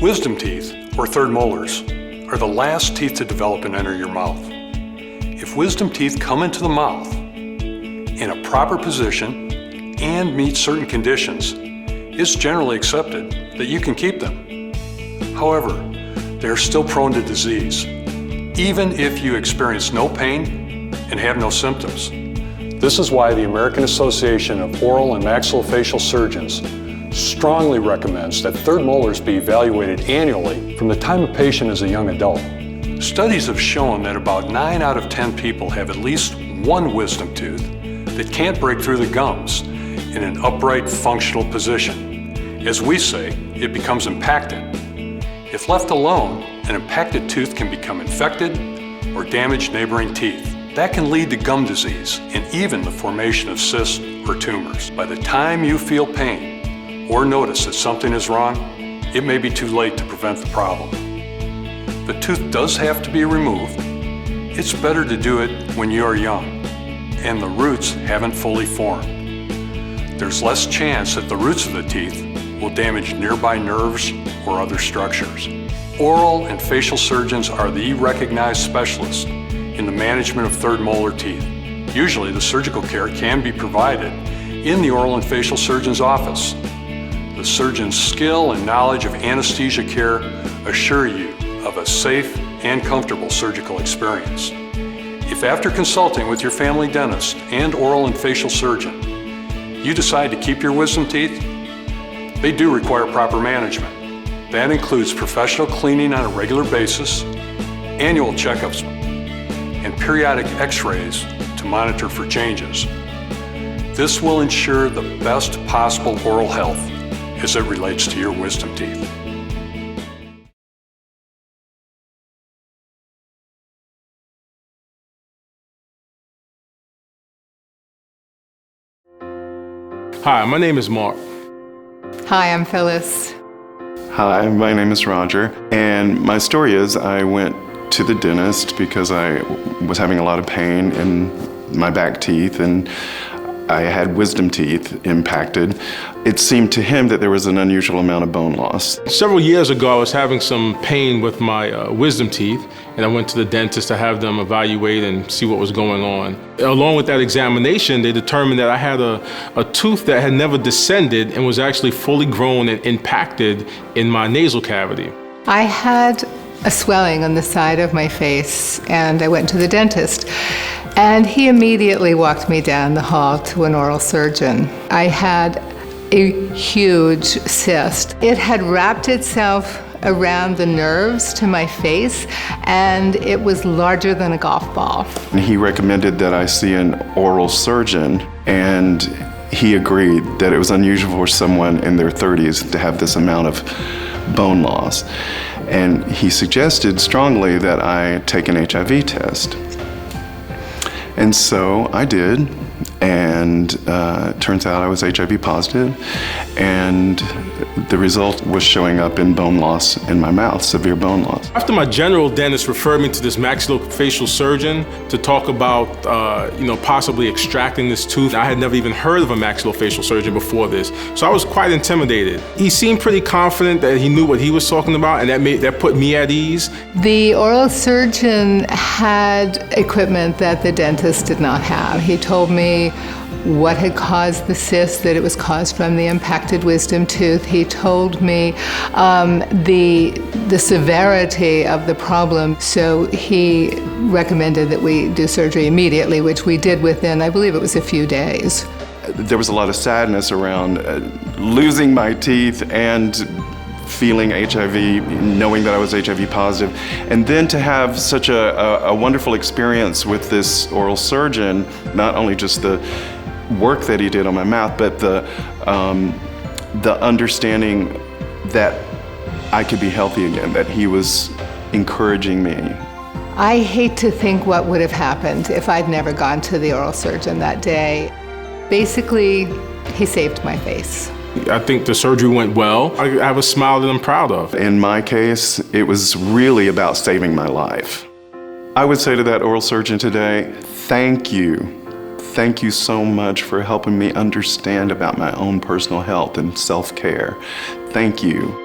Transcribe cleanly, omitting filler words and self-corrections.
Wisdom teeth, or third molars, are the last teeth to develop and enter your mouth. If wisdom teeth come into the mouth in a proper position and meet certain conditions, it's generally accepted that you can keep them. However, they are still prone to disease, even if you experience no pain and have no symptoms. This is why the American Association of Oral and Maxillofacial Surgeons strongly recommends that third molars be evaluated annually from the time a patient is a young adult. Studies have shown that about 9 out of 10 people have at least one wisdom tooth that can't break through the gums in an upright, functional position. As we say, it becomes impacted. If left alone, an impacted tooth can become infected or damage neighboring teeth. That can lead to gum disease and even the formation of cysts or tumors. By the time you feel pain or notice that something is wrong, it may be too late to prevent the problem. The tooth does have to be removed. It's better to do it when you are young and the roots haven't fully formed. There's less chance that the roots of the teeth will damage nearby nerves or other structures. Oral and facial surgeons are the recognized specialists in the management of third molar teeth. Usually the surgical care can be provided in the oral and facial surgeon's office. The surgeon's skill and knowledge of anesthesia care assure you of a safe and comfortable surgical experience. If after consulting with your family dentist and oral and facial surgeon, you decide to keep your wisdom teeth, they do require proper management. That includes professional cleaning on a regular basis, annual checkups, and periodic x-rays to monitor for changes. This will ensure the best possible oral health as it relates to your wisdom teeth. Hi, my name is Mark. Hi, I'm Phyllis. Hi, my name is Roger, and my story is I went to the dentist because I was having a lot of pain in my back teeth and I had wisdom teeth impacted. It seemed to him that there was an unusual amount of bone loss. Several years ago, I was having some pain with my wisdom teeth, and I went to the dentist to have them evaluate and see what was going on. Along with that examination, they determined that I had a tooth that had never descended and was actually fully grown and impacted in my nasal cavity. I had a swelling on the side of my face, and I went to the dentist. And he immediately walked me down the hall to an oral surgeon. I had a huge cyst. It had wrapped itself around the nerves to my face, and it was larger than a golf ball. And he recommended that I see an oral surgeon, and he agreed that it was unusual for someone in their 30s to have this amount of bone loss. And he suggested strongly that I take an HIV test. And so I did, and turns out I was HIV positive, and the result was showing up in bone loss in my mouth, severe bone loss. After my general dentist referred me to this maxillofacial surgeon to talk about possibly extracting this tooth, I had never even heard of a maxillofacial surgeon before this, so I was quite intimidated. He seemed pretty confident that he knew what he was talking about, and that put me at ease. The oral surgeon had equipment that the dentist did not have. He told me what had caused the cyst, that it was caused from the impacted wisdom tooth. He told me the severity of the problem, so he recommended that we do surgery immediately, which we did within, I believe it was a few days. There was a lot of sadness around losing my teeth and feeling HIV, knowing that I was HIV positive, and then to have such a wonderful experience with this oral surgeon, not only just the work that he did on my mouth, but the understanding that I could be healthy again, that he was encouraging me. I hate to think what would have happened if I'd never gone to the oral surgeon that day. Basically, he saved my face. I think the surgery went well. I have a smile that I'm proud of. In my case, it was really about saving my life. I would say to that oral surgeon today, thank you. Thank you so much for helping me understand about my own personal health and self-care. Thank you.